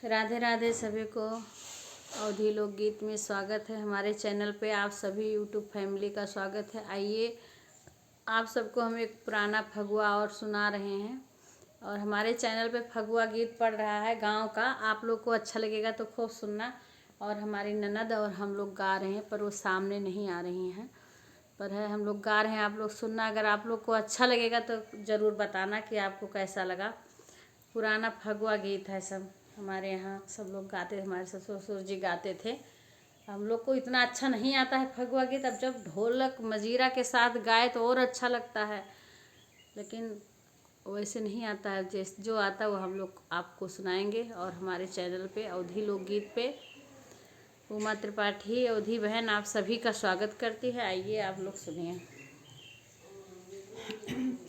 राधे राधे सभी को अवधी लोकगीत में स्वागत है। हमारे चैनल पे आप सभी यूट्यूब फैमिली का स्वागत है। आइए आप सबको हम एक पुराना फगुआ और सुना रहे हैं और हमारे चैनल पे फगुआ गीत पड़ रहा है गांव का। आप लोग को अच्छा लगेगा तो खूब सुनना। और हमारी ननद और हम लोग गा रहे हैं पर वो सामने नहीं आ रही हैं, पर है हम लोग गा रहे हैं, आप लोग सुनना। अगर आप लोग को अच्छा लगेगा तो ज़रूर बताना कि आपको कैसा लगा। पुराना फगुआ गीत है, सब हमारे यहाँ सब लोग गाते थे, हमारे ससुर जी गाते थे। हम लोग को इतना अच्छा नहीं आता है फगुआ गीत, अब जब ढोलक मजीरा के साथ गाए तो और अच्छा लगता है, लेकिन वैसे नहीं आता है। जो आता है वो हम लोग आपको सुनाएंगे। और हमारे चैनल पे अवधी लोकगीत पे उमा त्रिपाठी अवधी बहन आप सभी का स्वागत करती है। आइए आप लोग सुनिए।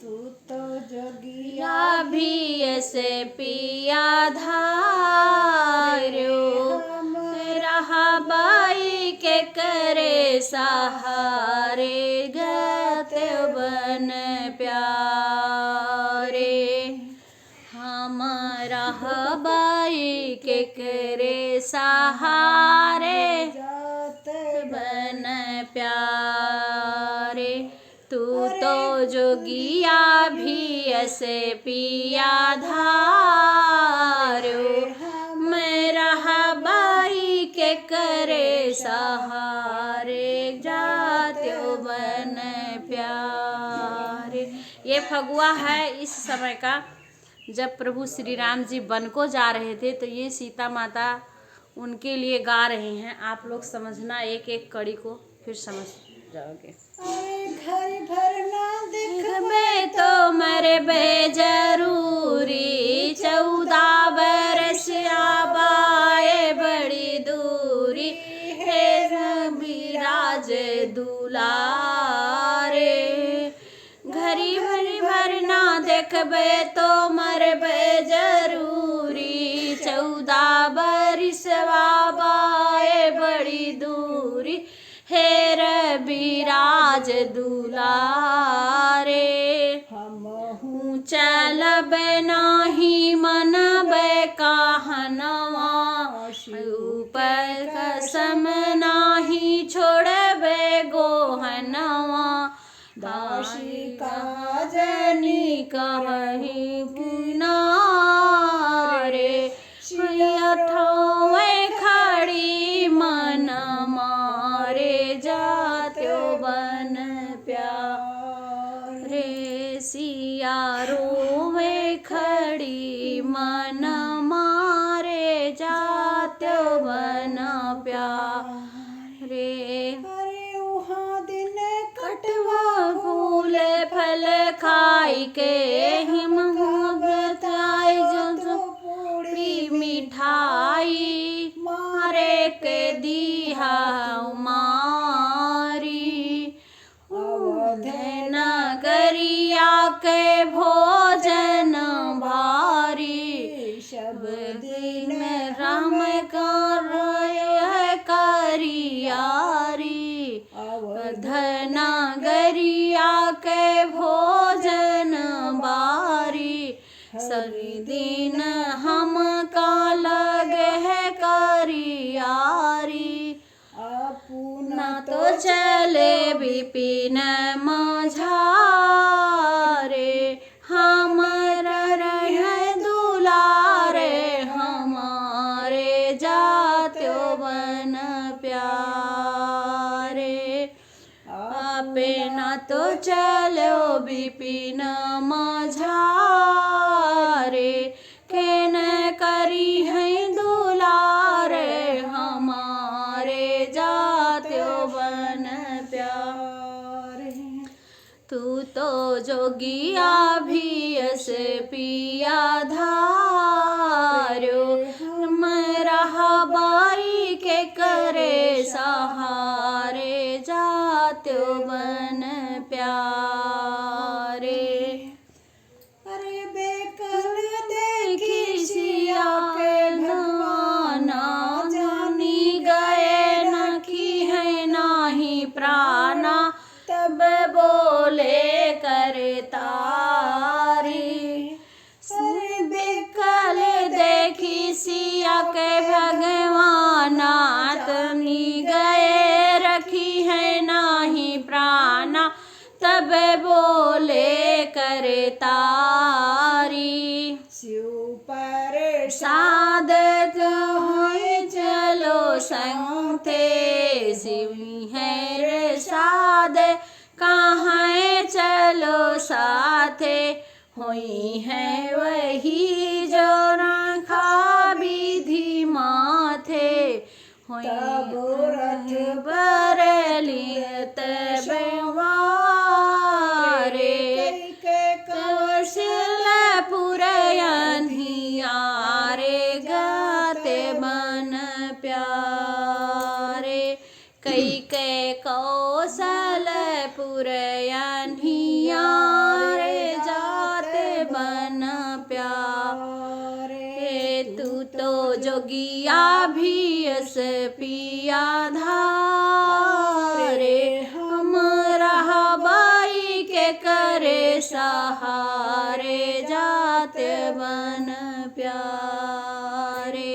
तू तो जोगिया भी ऐसे पिया धार्यो रहा बाई के करे सहारे गते बन प्यारे। हमारा बाई के करे सहारे जात बन प्यारे। तू तो जोगिया भी ऐसे पिया धार्यो मेरा बाई के करे सहारे जात्यो बन प्यारे। ये फगुआ है इस समय का, जब प्रभु श्री राम जी वन को जा रहे थे तो ये सीता माता उनके लिए गा रहे हैं। आप लोग समझना, एक एक कड़ी को फिर समझ जाओगे। घर भर ना देख मैं तो मरे बे जरूरी 14 बरस आबाए बड़ी दूरी हे रविराज दुलारे। घरी भर ना देखबे तो मरबे जरूरी 14 बरस आबाए बड़ी दूरी हे रविराज दुलारे। हमहू चलब नाही मनबे कहनवा ऊपर कसम नाही छोड़बे गोहनवा। दासी का जनी कहीं किनारे ठावे खड़ी मन मारे जात्यो बन प्यारे। सिया रोवे खड़ी मन मारे जात्यो बन प्यारे। अरे वहाँ दिन कटवा फूल फल खाई के हिम बताई जो पूरी मिठाई मारे के दिहा मारी। नगरिया के भोजन भारी शब दिन राम कर करियारी। नगरिया के भोजन बारी सभी दिन हम का लगे है करियारी। अपना ना तो चले विपिन माझारे हमारा रहे दुलारे हमारे जात्यो बन प्यारे। आपे ना तो चलो विपिन माझारे के न करी है दुलारे हमारे जात्यो बन प्यारे। तू तो जोगिया भी ऐसे पिया धार्यो मेरा बाई के करे सहारे जात्यो बन प्यारे। अरे बेकल देखी सिया के भगवाना जानी गए नखी है नाही प्राणा तब बोले करे तारी। अरे बेकल पर सादत होए चलो संग थे शिवी है रे साद कहाँ चलो साथे हुई है वही जो रखा विधि माथे हुई तब रथ बरलियत बेवारे कौशलपुर अनहियारे गाते मन प्यारे कई के कौशलपुर अनहियारे जाते मन प्यारे तू तो जोगिया भी अस पिया धारे हम रहा बाई के करे सहारे जाते बन प्यारे।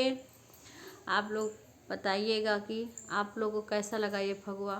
आप लोग बताइएगा कि आप लोगों को कैसा लगा ये फगुआ।